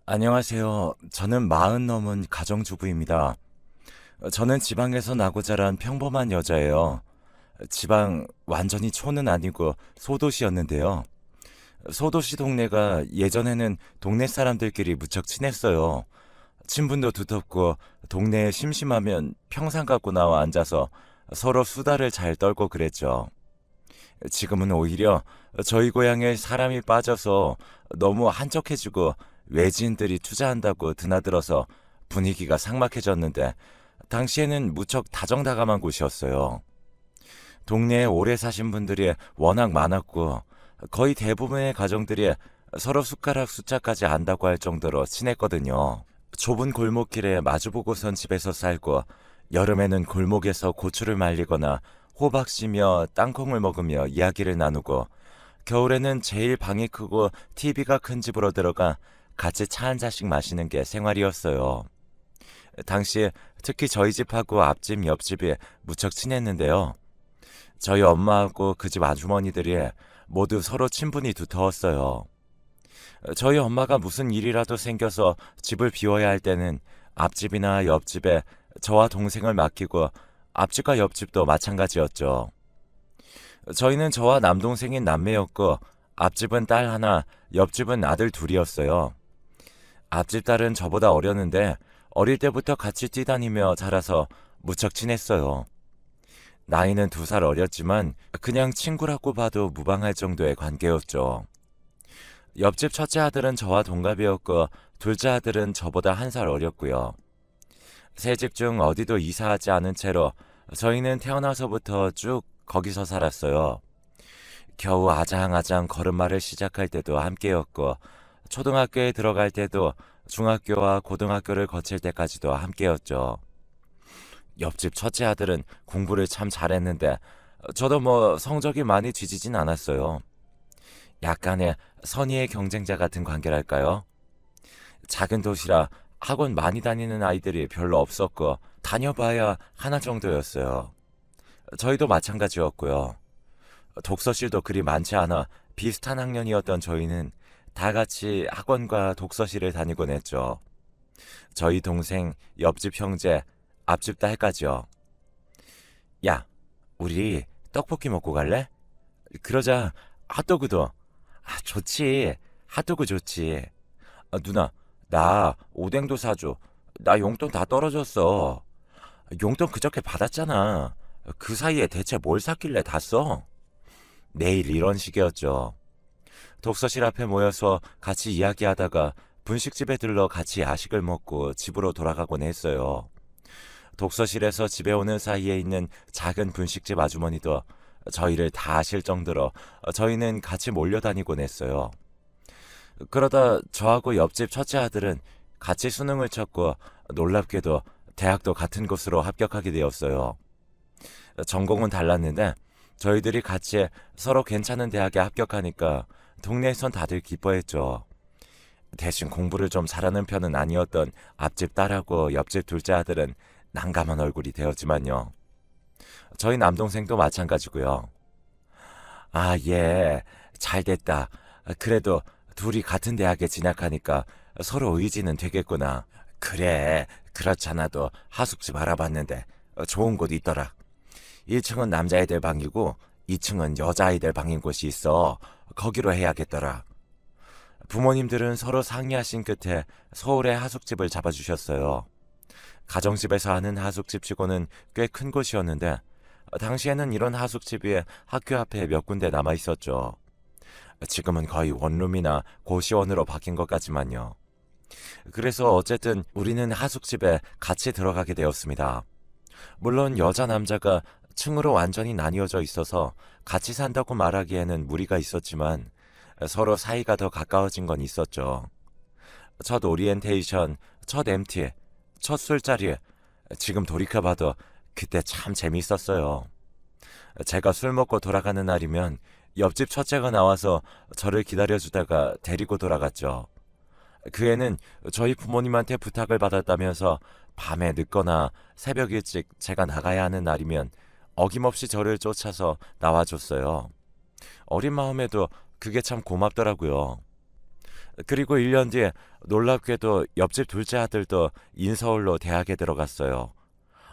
안녕하세요. 저는 40 넘은 가정주부입니다. 저는 지방에서 나고 자란 평범한 여자예요. 지방 완전히 촌은 아니고 소도시였는데요. 소도시 동네가 예전에는 동네 사람들끼리 무척 친했어요. 친분도 두텁고 동네에 심심하면 평상 갖고 나와 앉아서 서로 수다를 잘 떨고 그랬죠. 지금은 오히려 저희 고향에 사람이 빠져서 너무 한적해지고 외지인들이 투자한다고 드나들어서 분위기가 삭막해졌는데 당시에는 무척 다정다감한 곳이었어요. 동네에 오래 사신 분들이 워낙 많았고 거의 대부분의 가정들이 서로 숟가락 숫자까지 안다고 할 정도로 친했거든요. 좁은 골목길에 마주보고선 집에서 살고 여름에는 골목에서 고추를 말리거나 호박 씨며 땅콩을 먹으며 이야기를 나누고 겨울에는 제일 방이 크고 TV가 큰 집으로 들어가 같이 차 한 잔씩 마시는 게 생활이었어요. 당시 특히 저희 집하고 앞집 옆집이 무척 친했는데요. 저희 엄마하고 그 집 아주머니들이 모두 서로 친분이 두터웠어요. 저희 엄마가 무슨 일이라도 생겨서 집을 비워야 할 때는 앞집이나 옆집에 저와 동생을 맡기고 앞집과 옆집도 마찬가지였죠. 저희는 저와 남동생인 남매였고 앞집은 딸 하나, 옆집은 아들 둘이었어요. 앞집 딸은 저보다 어렸는데 어릴 때부터 같이 뛰다니며 자라서 무척 친했어요. 나이는 2살 어렸지만 그냥 친구라고 봐도 무방할 정도의 관계였죠. 옆집 첫째 아들은 저와 동갑이었고 둘째 아들은 저보다 1살 어렸고요. 세 집 중 어디도 이사하지 않은 채로 저희는 태어나서부터 쭉 거기서 살았어요. 겨우 아장아장 걸음마를 시작할 때도 함께였고 초등학교에 들어갈 때도 중학교와 고등학교를 거칠 때까지도 함께였죠. 옆집 첫째 아들은 공부를 참 잘했는데 저도 뭐 성적이 많이 뒤지진 않았어요. 약간의 선의의 경쟁자 같은 관계랄까요? 작은 도시라 학원 많이 다니는 아이들이 별로 없었고 다녀봐야 하나 정도였어요. 저희도 마찬가지였고요. 독서실도 그리 많지 않아 비슷한 학년이었던 저희는 다 같이 학원과 독서실을 다니곤 했죠. 저희 동생, 옆집 형제, 앞집 딸까지요. 야, 우리 떡볶이 먹고 갈래? 그러자 핫도그도. 좋지. 핫도그 좋지. 누나, 나 오뎅도 사줘. 나 용돈 다 떨어졌어. 용돈 그저께 받았잖아. 그 사이에 대체 뭘 샀길래 다 써? 매일 이런 식이었죠. 독서실 앞에 모여서 같이 이야기하다가 분식집에 들러 같이 야식을 먹고 집으로 돌아가곤 했어요. 독서실에서 집에 오는 사이에 있는 작은 분식집 아주머니도 저희를 다 아실 정도로 저희는 같이 몰려다니곤 했어요. 그러다 저하고 옆집 첫째 아들은 같이 수능을 쳤고 놀랍게도 대학도 같은 곳으로 합격하게 되었어요. 전공은 달랐는데 저희들이 같이 서로 괜찮은 대학에 합격하니까 동네에선 다들 기뻐했죠. 대신 공부를 좀 잘하는 편은 아니었던 앞집 딸하고 옆집 둘째 아들은 난감한 얼굴이 되었지만요. 저희 남동생도 마찬가지고요. 아, 예, 잘 됐다. 그래도 둘이 같은 대학에 진학하니까 서로 의지는 되겠구나. 그래, 그렇잖아도 하숙집 알아봤는데 좋은 곳 있더라. 1층은 남자애들 방이고 2층은 여자아이들 방인 곳이 있어. 거기로 해야겠더라. 부모님들은 서로 상의하신 끝에 서울에 하숙집을 잡아주셨어요. 가정집에서 하는 하숙집치고는 꽤 큰 곳이었는데 당시에는 이런 하숙집이 학교 앞에 몇 군데 남아 있었죠. 지금은 거의 원룸이나 고시원으로 바뀐 것 같지만요. 그래서 어쨌든 우리는 하숙집에 같이 들어가게 되었습니다. 물론 여자 남자가 층으로 완전히 나뉘어져 있어서 같이 산다고 말하기에는 무리가 있었지만 서로 사이가 더 가까워진 건 있었죠. 첫 오리엔테이션, 첫 MT, 첫 술자리, 지금 돌이켜봐도 그때 참 재밌었어요. 제가 술 먹고 돌아가는 날이면 옆집 첫째가 나와서 저를 기다려주다가 데리고 돌아갔죠. 그 애는 저희 부모님한테 부탁을 받았다면서 밤에 늦거나 새벽 일찍 제가 나가야 하는 날이면 어김없이 저를 쫓아서 나와줬어요. 어린 마음에도 그게 참 고맙더라고요. 그리고 1년 뒤에 놀랍게도 옆집 둘째 아들도 인서울로 대학에 들어갔어요.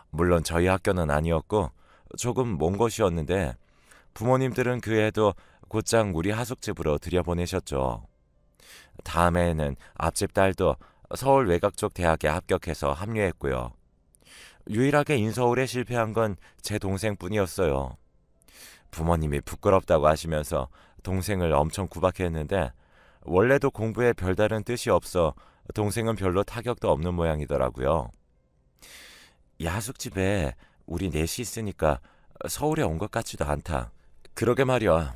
물론 저희 학교는 아니었고 조금 먼 곳이었는데 부모님들은 그 애도 곧장 우리 하숙집으로 들여보내셨죠. 다음해에는 앞집 딸도 서울 외곽 쪽 대학에 합격해서 합류했고요. 유일하게 인서울에 실패한 건 제 동생뿐이었어요. 부모님이 부끄럽다고 하시면서 동생을 엄청 구박했는데 원래도 공부에 별다른 뜻이 없어 동생은 별로 타격도 없는 모양이더라고요. 이 하숙집에 우리 넷이 있으니까 서울에 온 것 같지도 않다. 그러게 말이야.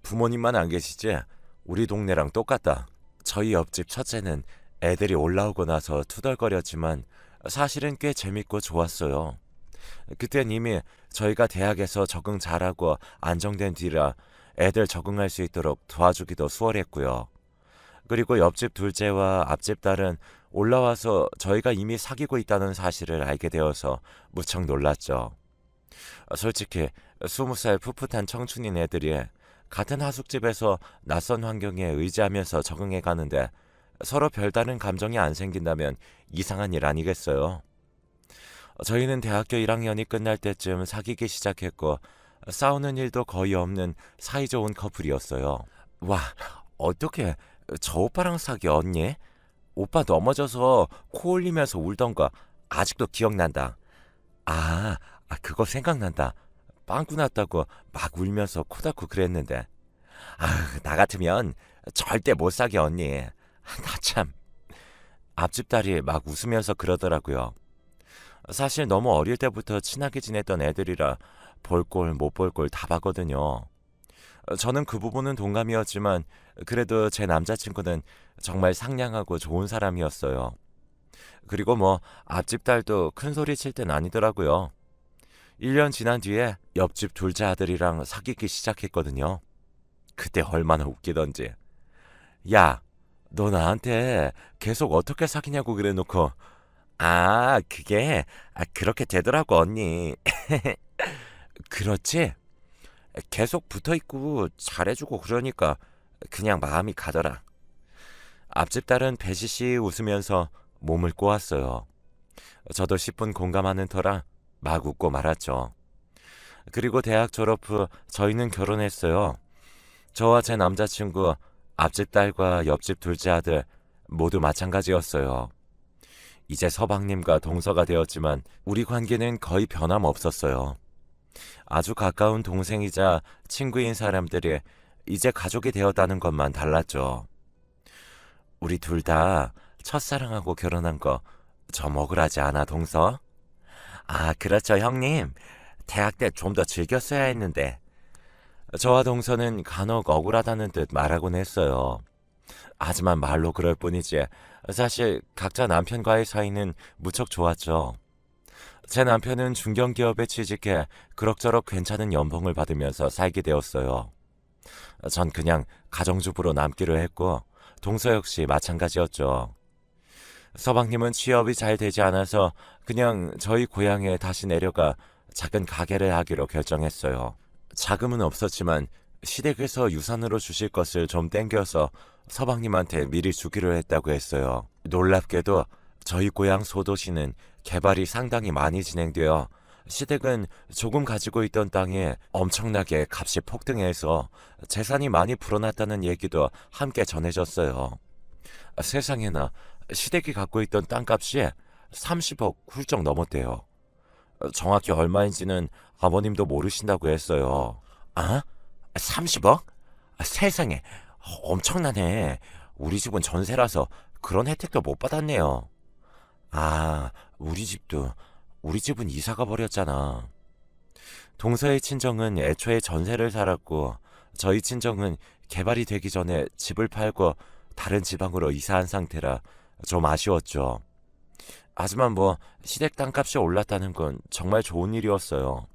부모님만 안 계시지 우리 동네랑 똑같다. 저희 옆집 첫째는 애들이 올라오고 나서 투덜거렸지만 사실은 꽤 재밌고 좋았어요. 그땐 이미 저희가 대학에서 적응 잘하고 안정된 뒤라 애들 적응할 수 있도록 도와주기도 수월했고요. 그리고 옆집 둘째와 앞집 딸은 올라와서 저희가 이미 사귀고 있다는 사실을 알게 되어서 무척 놀랐죠. 솔직히 20살 풋풋한 청춘인 애들이 같은 하숙집에서 낯선 환경에 의지하면서 적응해 가는데 서로 별다른 감정이 안 생긴다면 이상한 일 아니겠어요? 저희는 대학교 1학년이 끝날 때쯤 사귀기 시작했고 싸우는 일도 거의 없는 사이좋은 커플이었어요. 와, 어떻게 저 오빠랑 사귀었니? 오빠 넘어져서 코 올리면서 울던 거 아직도 기억난다. 아, 그거 생각난다. 빵꾸 났다고 막 울면서 코 닦고 그랬는데. 나 같으면 절대 못 사귀었니. 나 참. 앞집 딸이 막 웃으면서 그러더라고요. 사실 너무 어릴 때부터 친하게 지냈던 애들이라 볼 꼴 못 볼 꼴 다 봤거든요. 저는 그 부분은 동감이었지만 그래도 제 남자친구는 정말 상냥하고 좋은 사람이었어요. 그리고 뭐 앞집 딸도 큰 소리 칠 땐 아니더라고요. 1년 지난 뒤에 옆집 둘째 아들이랑 사귀기 시작했거든요. 그때 얼마나 웃기던지. 야, 너 나한테 계속 어떻게 사귀냐고 그래놓고 그게 그렇게 되더라고 언니. 그렇지? 계속 붙어있고 잘해주고 그러니까 그냥 마음이 가더라. 앞집 딸은 배시시 웃으면서 몸을 꼬았어요. 저도 10분 공감하는 터라 막 웃고 말았죠. 그리고 대학 졸업 후 저희는 결혼했어요. 저와 제 남자친구, 앞집 딸과 옆집 둘째 아들 모두 마찬가지였어요. 이제 서방님과 동서가 되었지만 우리 관계는 거의 변함없었어요. 아주 가까운 동생이자 친구인 사람들이 이제 가족이 되었다는 것만 달랐죠. 우리 둘 다 첫사랑하고 결혼한 거 좀 억울하지 않아, 동서? 그렇죠, 형님. 대학 때 좀 더 즐겼어야 했는데. 저와 동서는 간혹 억울하다는 듯 말하곤 했어요. 하지만 말로 그럴 뿐이지 사실 각자 남편과의 사이는 무척 좋았죠. 제 남편은 중견기업에 취직해 그럭저럭 괜찮은 연봉을 받으면서 살게 되었어요. 전 그냥 가정주부로 남기로 했고 동서 역시 마찬가지였죠. 서방님은 취업이 잘 되지 않아서 그냥 저희 고향에 다시 내려가 작은 가게를 하기로 결정했어요. 자금은 없었지만 시댁에서 유산으로 주실 것을 좀 땡겨서 서방님한테 미리 주기로 했다고 했어요. 놀랍게도 저희 고향 소도시는 개발이 상당히 많이 진행되어 시댁은 조금 가지고 있던 땅에 엄청나게 값이 폭등해서 재산이 많이 불어났다는 얘기도 함께 전해졌어요. 세상에나 시댁이 갖고 있던 땅값이 30억 훌쩍 넘었대요. 정확히 얼마인지는 아버님도 모르신다고 했어요. 30억? 세상에, 엄청나네. 우리 집은 전세라서 그런 혜택도 못 받았네요. 우리 집은 이사가 버렸잖아. 동서의 친정은 애초에 전세를 살았고 저희 친정은 개발이 되기 전에 집을 팔고 다른 지방으로 이사한 상태라 좀 아쉬웠죠. 하지만 시댁 땅값이 올랐다는 건 정말 좋은 일이었어요.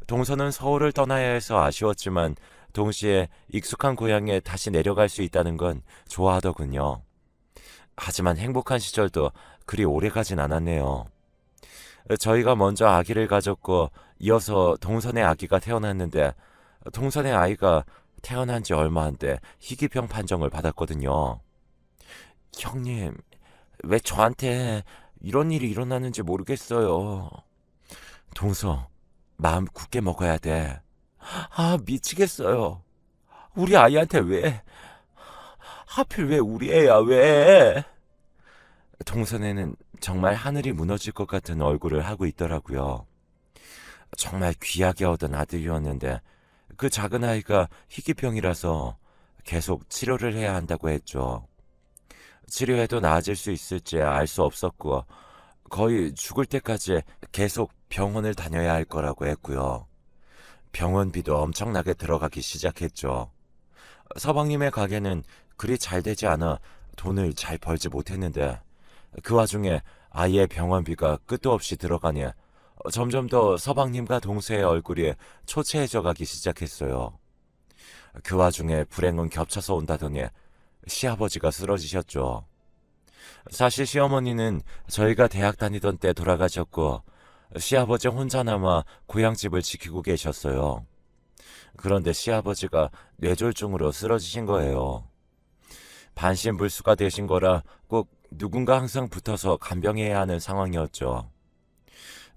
동서는 서울을 떠나야 해서 아쉬웠지만 동시에 익숙한 고향에 다시 내려갈 수 있다는 건 좋아하더군요. 하지만 행복한 시절도 그리 오래 가진 않았네요. 저희가 먼저 아기를 가졌고 이어서 동선의 아기가 태어났는데 동선의 아이가 태어난 지 얼마 안 돼 희귀병 판정을 받았거든요. 형님, 왜 저한테 이런 일이 일어나는지 모르겠어요. 동서, 마음 굳게 먹어야 돼. 미치겠어요. 우리 아이한테 왜? 하필 왜 우리 애야, 왜? 동선에는 정말 하늘이 무너질 것 같은 얼굴을 하고 있더라고요. 정말 귀하게 얻은 아들이었는데 그 작은 아이가 희귀병이라서 계속 치료를 해야 한다고 했죠. 치료해도 나아질 수 있을지 알 수 없었고 거의 죽을 때까지 계속 병원을 다녀야 할 거라고 했고요. 병원비도 엄청나게 들어가기 시작했죠. 서방님의 가게는 그리 잘 되지 않아 돈을 잘 벌지 못했는데 그 와중에 아이의 병원비가 끝도 없이 들어가니 점점 더 서방님과 동서의 얼굴이 초췌해져 가기 시작했어요. 그 와중에 불행은 겹쳐서 온다더니 시아버지가 쓰러지셨죠. 사실 시어머니는 저희가 대학 다니던 때 돌아가셨고 시아버지 혼자 남아 고향집을 지키고 계셨어요. 그런데 시아버지가 뇌졸중으로 쓰러지신 거예요. 반신불수가 되신 거라 꼭 누군가 항상 붙어서 간병해야 하는 상황이었죠.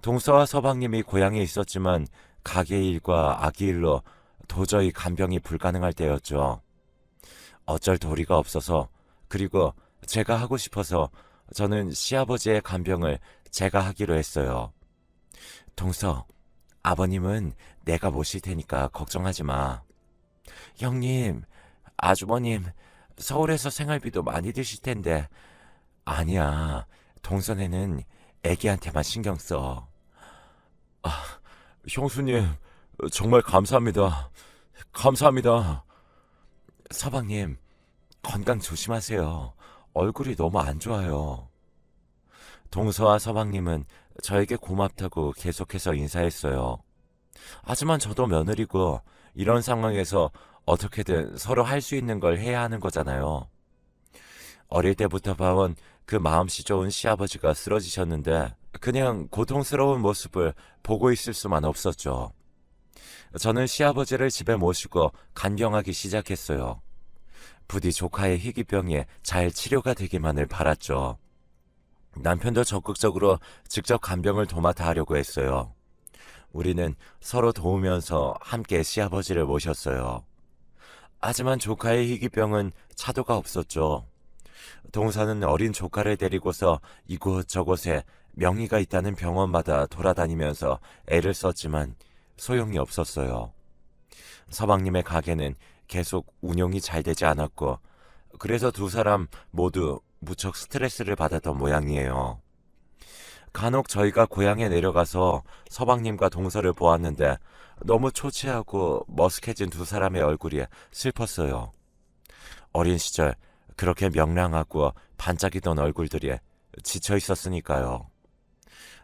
동서와 서방님이 고향에 있었지만 가게 일과 아기 일로 도저히 간병이 불가능할 때였죠. 어쩔 도리가 없어서 그리고 제가 하고 싶어서 저는 시아버지의 간병을 제가 하기로 했어요. 동서, 아버님은 내가 모실 테니까 걱정하지 마. 형님, 아주버님, 서울에서 생활비도 많이 드실 텐데. 아니야, 동선에는 애기한테만 신경 써. 형수님, 정말 감사합니다. 감사합니다. 서방님, 건강 조심하세요. 얼굴이 너무 안 좋아요. 동서와 서방님은 저에게 고맙다고 계속해서 인사했어요. 하지만 저도 며느리고 이런 상황에서 어떻게든 서로 할 수 있는 걸 해야 하는 거잖아요. 어릴 때부터 봐온 그 마음씨 좋은 시아버지가 쓰러지셨는데 그냥 고통스러운 모습을 보고 있을 수만 없었죠. 저는 시아버지를 집에 모시고 간병하기 시작했어요. 부디 조카의 희귀병이 잘 치료가 되기만을 바랐죠. 남편도 적극적으로 직접 간병을 도맡아 하려고 했어요. 우리는 서로 도우면서 함께 시아버지를 모셨어요. 하지만 조카의 희귀병은 차도가 없었죠. 동사는 어린 조카를 데리고서 이곳저곳에 명의가 있다는 병원마다 돌아다니면서 애를 썼지만 소용이 없었어요. 서방님의 가게는 계속 운용이 잘 되지 않았고 그래서 두 사람 모두 무척 스트레스를 받았던 모양이에요. 간혹 저희가 고향에 내려가서 서방님과 동서를 보았는데 너무 초췌하고 머쓱해진 두 사람의 얼굴이 슬펐어요. 어린 시절 그렇게 명랑하고 반짝이던 얼굴들이 지쳐 있었으니까요.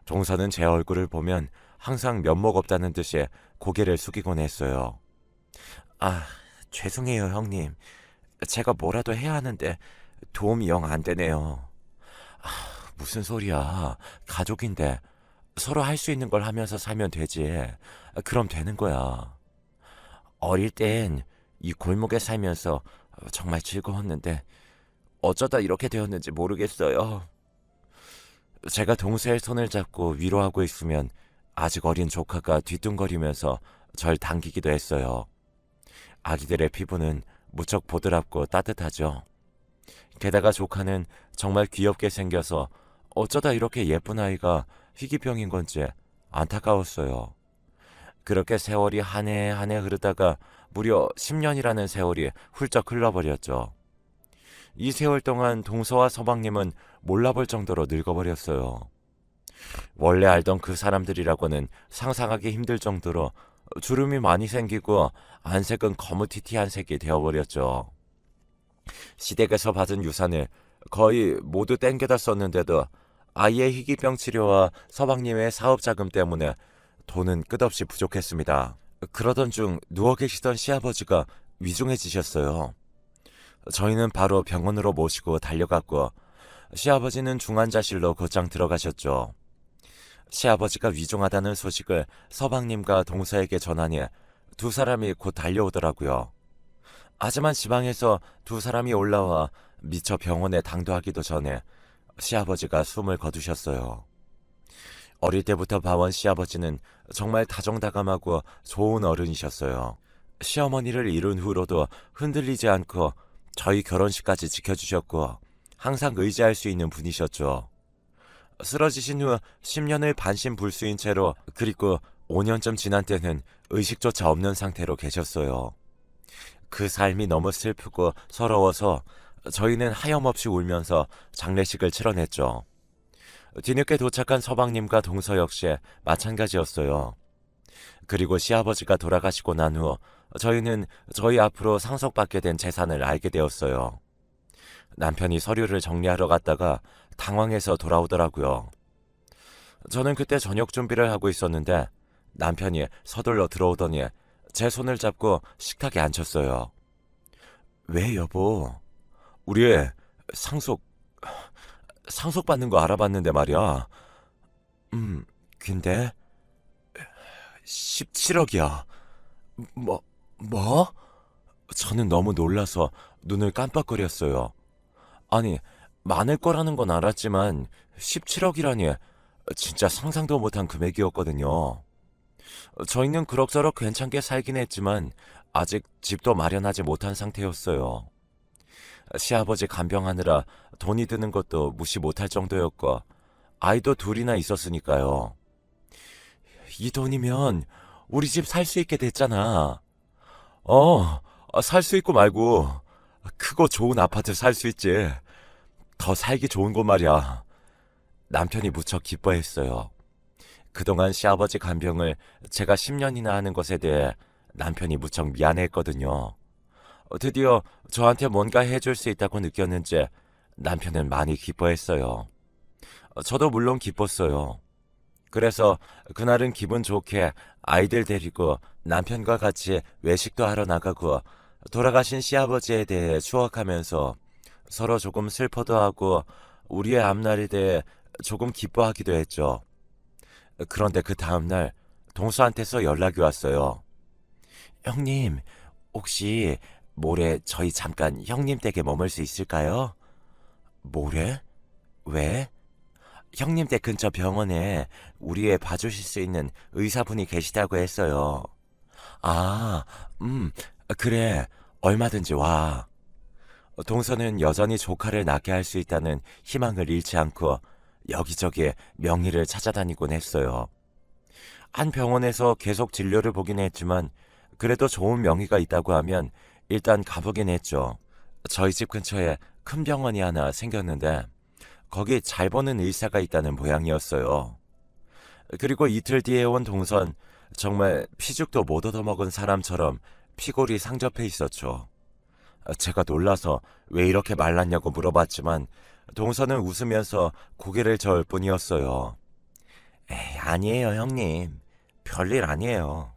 동서는 제 얼굴을 보면 항상 면목 없다는 듯이 고개를 숙이곤 했어요. 죄송해요, 형님. 제가 뭐라도 해야 하는데 도움이 영 안 되네요. 무슨 소리야. 가족인데 서로 할 수 있는 걸 하면서 살면 되지. 그럼 되는 거야. 어릴 땐 이 골목에 살면서 정말 즐거웠는데 어쩌다 이렇게 되었는지 모르겠어요. 제가 동서의 손을 잡고 위로하고 있으면 아직 어린 조카가 뒤뚱거리면서 절 당기기도 했어요. 아기들의 피부는 무척 보드랍고 따뜻하죠. 게다가 조카는 정말 귀엽게 생겨서 어쩌다 이렇게 예쁜 아이가 희귀병인 건지 안타까웠어요. 그렇게 세월이 한 해 한 해 흐르다가 무려 10년이라는 세월이 훌쩍 흘러버렸죠. 이 세월 동안 동서와 서방님은 몰라볼 정도로 늙어버렸어요. 원래 알던 그 사람들이라고는 상상하기 힘들 정도로 주름이 많이 생기고 안색은 거무튀튀한 색이 되어버렸죠. 시댁에서 받은 유산을 거의 모두 땡겨다 썼는데도 아이의 희귀병 치료와 서방님의 사업 자금 때문에 돈은 끝없이 부족했습니다. 그러던 중 누워 계시던 시아버지가 위중해지셨어요. 저희는 바로 병원으로 모시고 달려갔고 시아버지는 중환자실로 곧장 들어가셨죠. 시아버지가 위중하다는 소식을 서방님과 동서에게 전하니 두 사람이 곧 달려오더라고요. 하지만 지방에서 두 사람이 올라와 미처 병원에 당도하기도 전에 시아버지가 숨을 거두셨어요. 어릴 때부터 봐온 시아버지는 정말 다정다감하고 좋은 어른이셨어요. 시어머니를 잃은 후로도 흔들리지 않고 저희 결혼식까지 지켜주셨고 항상 의지할 수 있는 분이셨죠. 쓰러지신 후 10년을 반신불수인 채로, 그리고 5년쯤 지난 때는 의식조차 없는 상태로 계셨어요. 그 삶이 너무 슬프고 서러워서 저희는 하염없이 울면서 장례식을 치러냈죠. 뒤늦게 도착한 서방님과 동서 역시 마찬가지였어요. 그리고 시아버지가 돌아가시고 난 후 저희는 저희 앞으로 상속받게 된 재산을 알게 되었어요. 남편이 서류를 정리하러 갔다가 당황해서 돌아오더라고요. 저는 그때 저녁 준비를 하고 있었는데 남편이 서둘러 들어오더니 제 손을 잡고 식탁에 앉혔어요. 왜 여보? 우리 상속받는 거 알아봤는데 말이야. 근데 17억이야. 뭐? 저는 너무 놀라서 눈을 깜빡거렸어요. 아니, 많을 거라는 건 알았지만 17억이라니 진짜 상상도 못한 금액이었거든요. 저희는 그럭저럭 괜찮게 살긴 했지만 아직 집도 마련하지 못한 상태였어요. 시아버지 간병하느라 돈이 드는 것도 무시 못할 정도였고 아이도 둘이나 있었으니까요. 이 돈이면 우리 집 살 수 있게 됐잖아. 살 수 있고 말고 크고 좋은 아파트 살 수 있지. 더 살기 좋은 곳 말이야. 남편이 무척 기뻐했어요. 그동안 시아버지 간병을 제가 10년이나 하는 것에 대해 남편이 무척 미안해했거든요. 드디어 저한테 뭔가 해줄 수 있다고 느꼈는지 남편은 많이 기뻐했어요. 저도 물론 기뻤어요. 그래서 그날은 기분 좋게 아이들 데리고 남편과 같이 외식도 하러 나가고 돌아가신 시아버지에 대해 추억하면서 서로 조금 슬퍼도 하고 우리의 앞날에 대해 조금 기뻐하기도 했죠. 그런데 그 다음날 동수한테서 연락이 왔어요. 형님, 혹시 모레 저희 잠깐 형님 댁에 머물 수 있을까요? 모레? 왜? 형님 댁 근처 병원에 우리 애 봐주실 수 있는 의사분이 계시다고 했어요. 아, 그래. 얼마든지 와. 동서는 여전히 조카를 낳게 할 수 있다는 희망을 잃지 않고 여기저기 명의를 찾아다니곤 했어요. 한 병원에서 계속 진료를 보긴 했지만 그래도 좋은 명의가 있다고 하면 일단 가보긴 했죠. 저희 집 근처에 큰 병원이 하나 생겼는데 거기 잘 버는 의사가 있다는 모양이었어요. 그리고 이틀 뒤에 온 동선, 정말 피죽도 못 얻어먹은 사람처럼 피골이 상접해 있었죠. 제가 놀라서 왜 이렇게 말랐냐고 물어봤지만 동선은 웃으면서 고개를 저을 뿐이었어요. 에이, 아니에요, 형님. 별일 아니에요.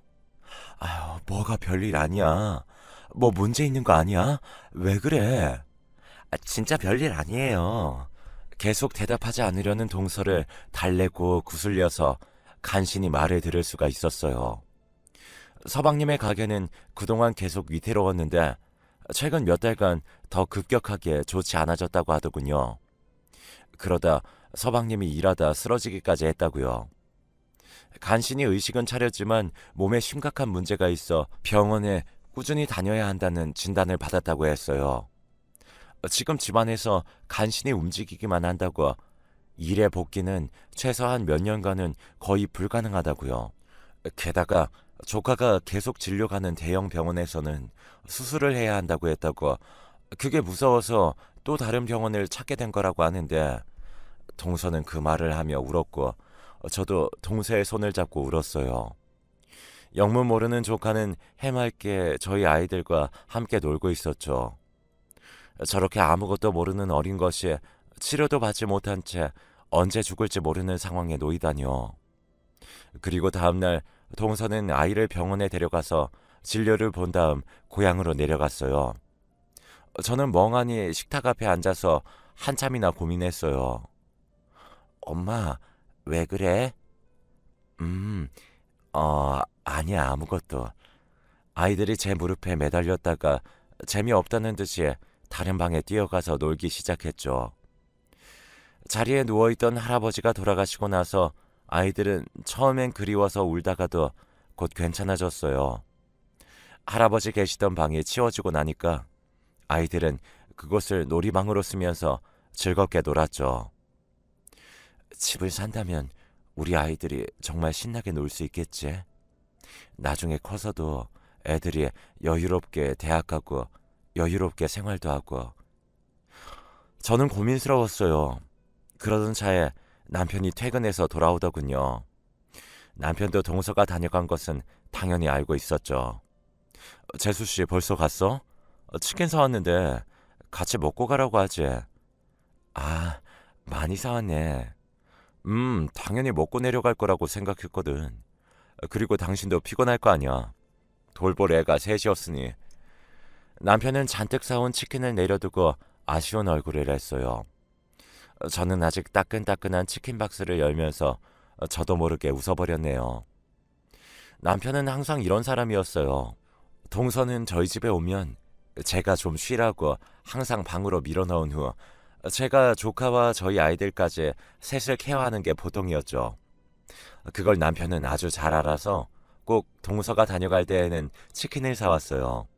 아유, 뭐가 별일 아니야. 뭐 문제 있는 거 아니야? 왜 그래? 진짜 별일 아니에요. 계속 대답하지 않으려는 동서를 달래고 구슬려서 간신히 말을 들을 수가 있었어요. 서방님의 가게는 그동안 계속 위태로웠는데 최근 몇 달간 더 급격하게 좋지 않아졌다고 하더군요. 그러다 서방님이 일하다 쓰러지기까지 했다고요. 간신히 의식은 차렸지만 몸에 심각한 문제가 있어 병원에 꾸준히 다녀야 한다는 진단을 받았다고 했어요. 지금 집안에서 간신히 움직이기만 한다고 일에 복귀는 최소한 몇 년간은 거의 불가능하다고요. 게다가 조카가 계속 진료 가는 대형 병원에서는 수술을 해야 한다고 했다고, 그게 무서워서 또 다른 병원을 찾게 된 거라고 하는데 동서는 그 말을 하며 울었고 저도 동서의 손을 잡고 울었어요. 영문 모르는 조카는 해맑게 저희 아이들과 함께 놀고 있었죠. 저렇게 아무것도 모르는 어린 것이 치료도 받지 못한 채 언제 죽을지 모르는 상황에 놓이다니요. 그리고 다음날 동서는 아이를 병원에 데려가서 진료를 본 다음 고향으로 내려갔어요. 저는 멍하니 식탁 앞에 앉아서 한참이나 고민했어요. 엄마, 왜 그래? 아니야, 아무것도. 아이들이 제 무릎에 매달렸다가 재미없다는 듯이 다른 방에 뛰어가서 놀기 시작했죠. 자리에 누워있던 할아버지가 돌아가시고 나서 아이들은 처음엔 그리워서 울다가도 곧 괜찮아졌어요. 할아버지 계시던 방이 치워지고 나니까 아이들은 그곳을 놀이방으로 쓰면서 즐겁게 놀았죠. 집을 산다면 우리 아이들이 정말 신나게 놀 수 있겠지. 나중에 커서도 애들이 여유롭게 대학 가고 여유롭게 생활도 하고. 저는 고민스러웠어요. 그러던 차에 남편이 퇴근해서 돌아오더군요. 남편도 동서가 다녀간 것은 당연히 알고 있었죠. 재수 씨 벌써 갔어? 치킨 사왔는데 같이 먹고 가라고 하지. 아, 많이 사왔네. 당연히 먹고 내려갈 거라고 생각했거든. 그리고 당신도 피곤할 거 아니야. 돌볼 애가 셋이었으니. 남편은 잔뜩 사온 치킨을 내려두고 아쉬운 얼굴을 했어요. 저는 아직 따끈따끈한 치킨 박스를 열면서 저도 모르게 웃어버렸네요. 남편은 항상 이런 사람이었어요. 동서는 저희 집에 오면 제가 좀 쉬라고 항상 방으로 밀어넣은 후 제가 조카와 저희 아이들까지 셋을 케어하는 게 보통이었죠. 그걸 남편은 아주 잘 알아서 꼭 동서가 다녀갈 때에는 치킨을 사왔어요.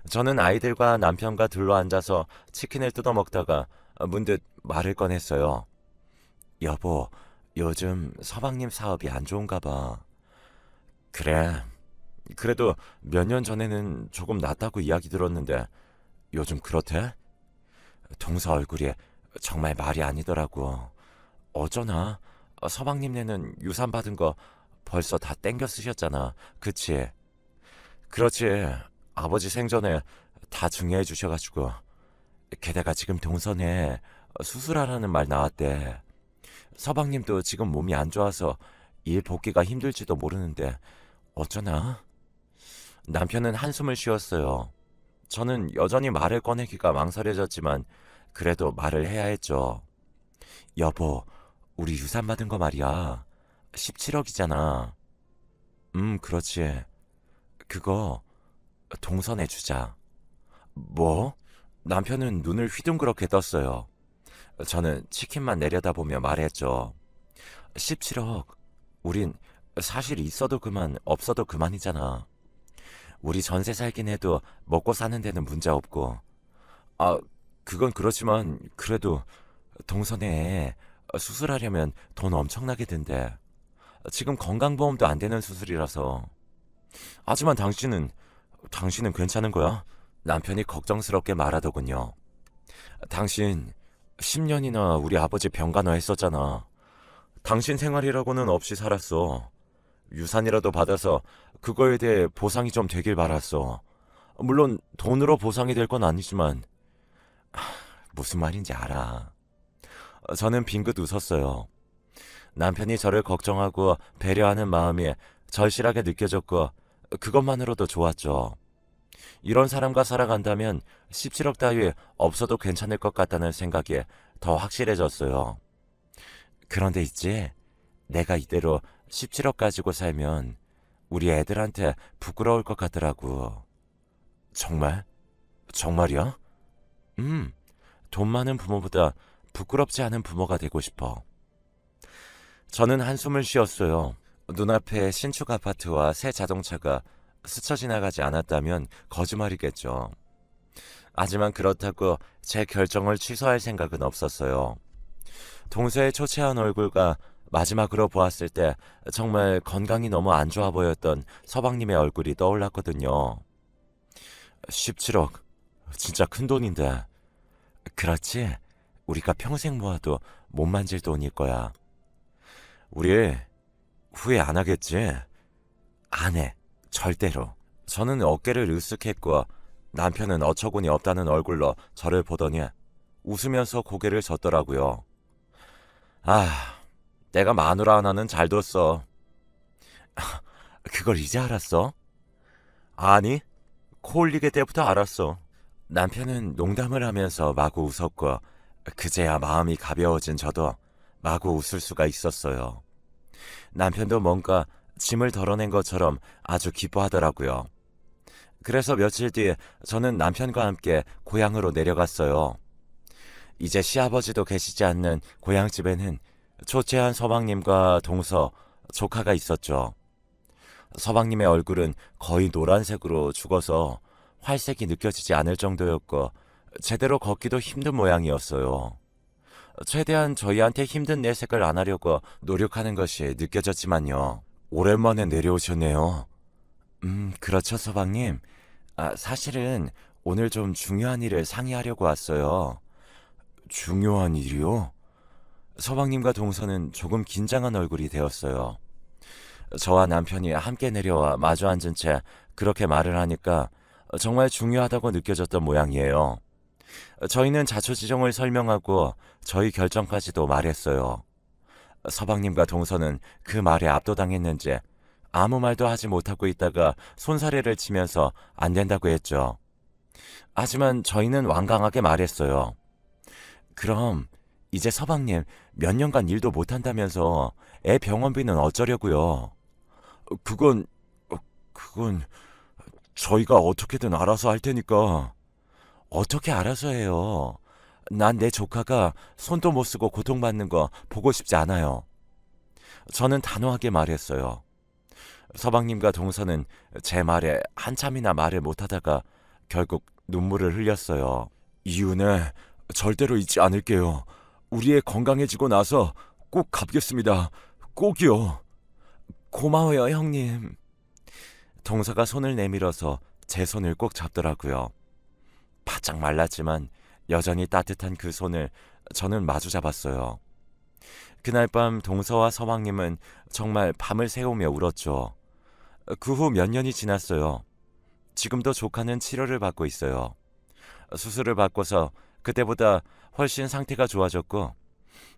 저는 아이들과 남편과 둘러앉아서 치킨을 뜯어 먹다가 문득 말을 꺼냈어요. 여보, 요즘 서방님 사업이 안 좋은가 봐. 그래. 그래도 몇 년 전에는 조금 낫다고 이야기 들었는데 요즘 그렇대? 동서 얼굴이 정말 말이 아니더라고. 어쩌나 서방님네는 유산 받은 거 벌써 다 땡겨 쓰셨잖아. 그치? 그렇지. 아버지 생전에 다 중요해 주셔가지고. 게다가 지금 동선에 수술하라는 말 나왔대. 서방님도 지금 몸이 안 좋아서 일 복귀가 힘들지도 모르는데 어쩌나? 남편은 한숨을 쉬었어요. 저는 여전히 말을 꺼내기가 망설여졌지만 그래도 말을 해야 했죠. 여보, 우리 유산 받은 거 말이야. 17억이잖아. 그렇지. 그거 동선해 주자. 뭐? 남편은 눈을 휘둥그렇게 떴어요. 저는 치킨만 내려다보며 말했죠. 17억. 우린 사실 있어도 그만, 없어도 그만이잖아. 우리 전세 살긴 해도 먹고 사는 데는 문제 없고. 아, 그건 그렇지만 그래도 동선에 수술하려면 돈 엄청나게 든대. 지금 건강보험도 안 되는 수술이라서. 하지만 당신은 괜찮은 거야? 남편이 걱정스럽게 말하더군요. 당신 10년이나 우리 아버지 병간호 했었잖아. 당신 생활이라고는 없이 살았어. 유산이라도 받아서 그거에 대해 보상이 좀 되길 바랐어. 물론 돈으로 보상이 될 건 아니지만 무슨 말인지 알아. 저는 빙긋 웃었어요. 남편이 저를 걱정하고 배려하는 마음이 절실하게 느껴졌고 그것만으로도 좋았죠. 이런 사람과 살아간다면 17억 따위 없어도 괜찮을 것 같다는 생각이 더 확실해졌어요. 그런데 있지, 내가 이대로 17억 가지고 살면 우리 애들한테 부끄러울 것 같더라고. 정말? 정말이야? 돈 많은 부모보다 부끄럽지 않은 부모가 되고 싶어. 저는 한숨을 쉬었어요. 눈앞에 신축 아파트와 새 자동차가 스쳐 지나가지 않았다면 거짓말이겠죠. 하지만 그렇다고 제 결정을 취소할 생각은 없었어요. 동서의 초췌한 얼굴과 마지막으로 보았을 때 정말 건강이 너무 안 좋아 보였던 서방님의 얼굴이 떠올랐거든요. 17억, 진짜 큰 돈인데. 그렇지? 우리가 평생 모아도 못 만질 돈일 거야. 우리 후회 안 하겠지? 안 해. 절대로. 저는 어깨를 으쓱했고 남편은 어처구니 없다는 얼굴로 저를 보더니 웃으면서 고개를 젓더라고요. 아, 내가 마누라 하나는 잘 뒀어. 그걸 이제 알았어? 아니, 코 올리게 때부터 알았어. 남편은 농담을 하면서 마구 웃었고 그제야 마음이 가벼워진 저도 마구 웃을 수가 있었어요. 남편도 뭔가 짐을 덜어낸 것처럼 아주 기뻐하더라고요. 그래서 며칠 뒤 저는 남편과 함께 고향으로 내려갔어요. 이제 시아버지도 계시지 않는 고향집에는 초췌한 서방님과 동서, 조카가 있었죠. 서방님의 얼굴은 거의 노란색으로 죽어서 활색이 느껴지지 않을 정도였고 제대로 걷기도 힘든 모양이었어요. 최대한 저희한테 힘든 내색을 안 하려고 노력하는 것이 느껴졌지만요. 오랜만에 내려오셨네요. 그렇죠, 서방님. 사실은 오늘 좀 중요한 일을 상의하려고 왔어요. 중요한 일이요? 서방님과 동서는 조금 긴장한 얼굴이 되었어요. 저와 남편이 함께 내려와 마주 앉은 채 그렇게 말을 하니까 정말 중요하다고 느껴졌던 모양이에요. 저희는 자초지종을 설명하고 저희 결정까지도 말했어요. 서방님과 동서는 그 말에 압도당했는지 아무 말도 하지 못하고 있다가 손사래를 치면서 안 된다고 했죠. 하지만 저희는 완강하게 말했어요. 그럼 이제 서방님 몇 년간 일도 못한다면서 애 병원비는 어쩌려고요? 그건 그건 저희가 어떻게든 알아서 할 테니까. 어떻게 알아서 해요? 난 내 조카가 손도 못 쓰고 고통받는 거 보고 싶지 않아요. 저는 단호하게 말했어요. 서방님과 동서는 제 말에 한참이나 말을 못하다가 결국 눈물을 흘렸어요. 이은혜, 절대로 잊지 않을게요. 우리 애 건강해지고 나서 꼭 갚겠습니다. 꼭이요. 고마워요, 형님. 동서가 손을 내밀어서 제 손을 꼭 잡더라고요. 바짝 말랐지만 여전히 따뜻한 그 손을 저는 마주 잡았어요. 그날 밤 동서와 서방님은 정말 밤을 새우며 울었죠. 그 후 몇 년이 지났어요. 지금도 조카는 치료를 받고 있어요. 수술을 받고서 그때보다 훨씬 상태가 좋아졌고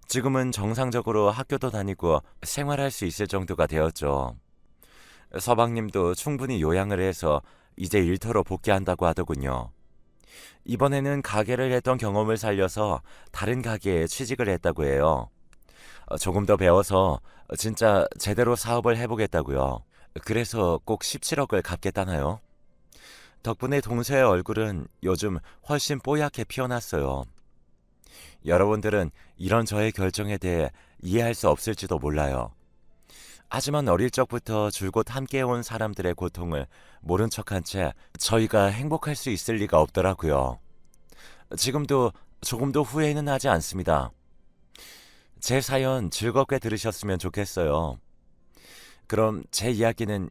지금은 정상적으로 학교도 다니고 생활할 수 있을 정도가 되었죠. 서방님도 충분히 요양을 해서 이제 일터로 복귀한다고 하더군요. 이번에는 가게를 했던 경험을 살려서 다른 가게에 취직을 했다고 해요. 조금 더 배워서 진짜 제대로 사업을 해보겠다고요. 그래서 꼭 17억을 갚겠다나요? 덕분에 동서의 얼굴은 요즘 훨씬 뽀얗게 피어났어요. 여러분들은 이런 저의 결정에 대해 이해할 수 없을지도 몰라요. 하지만 어릴 적부터 줄곧 함께해온 사람들의 고통을 모른 척한 채 저희가 행복할 수 있을 리가 없더라고요. 지금도 조금도 후회는 하지 않습니다. 제 사연 즐겁게 들으셨으면 좋겠어요. 그럼 제 이야기는